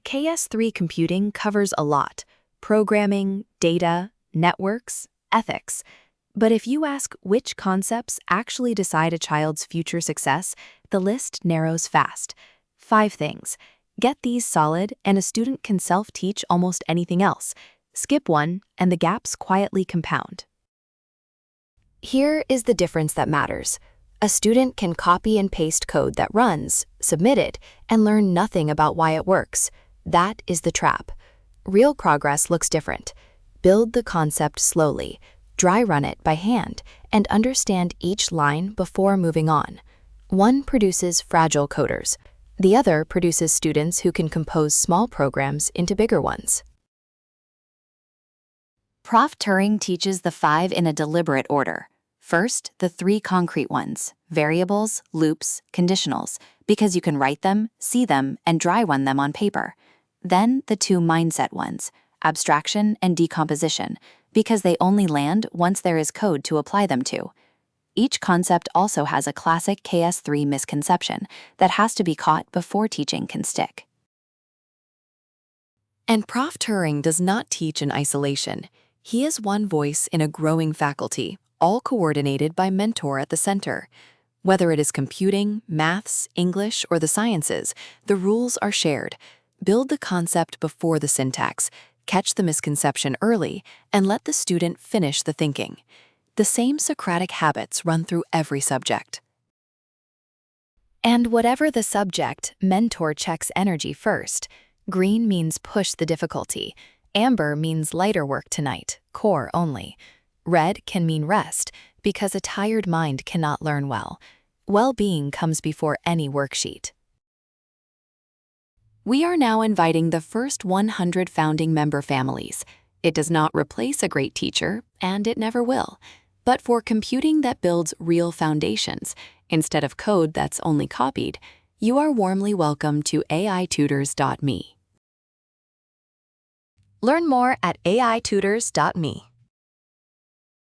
KS3 computing covers a lot: programming, data, networks, ethics. But if you ask which concepts actually decide a child's future success, the list narrows fast. 5 things. Get these solid, and a student can self-teach almost anything else. Skip one, and the gaps quietly compound. Here is the difference that matters. A student can copy and paste code that runs, submit it, and learn nothing about why it works. That is the trap. Real progress looks different. Build the concept slowly, dry run it by hand, and understand each line before moving on. One produces fragile coders. The other produces students who can compose small programs into bigger ones. Prof Turing teaches the 5 in a deliberate order. First, the 3 concrete ones: variables, loops, conditionals, because you can write them, see them, and dry run them on paper. Then the 2 mindset ones: abstraction and decomposition, because they only land once there is code to apply them to. Each concept also has a classic KS3 misconception that has to be caught before teaching can stick. And Prof Turing does not teach in isolation. He is one voice in a growing faculty, all coordinated by mentor at the center. Whether it is computing, maths, English, or the sciences, the rules are shared. Build the concept before the syntax, catch the misconception early, and let the student finish the thinking. The same Socratic habits run through every subject. And whatever the subject, mentor checks energy first. Green means push the difficulty. Amber means lighter work tonight, core only. Red can mean rest, because a tired mind cannot learn well. Well-being comes before any worksheet. We are now inviting the first 100 founding member families. It does not replace a great teacher, and it never will. But for computing that builds real foundations, instead of code that's only copied, you are warmly welcome to aitutors.me. Learn more at aitutors.me.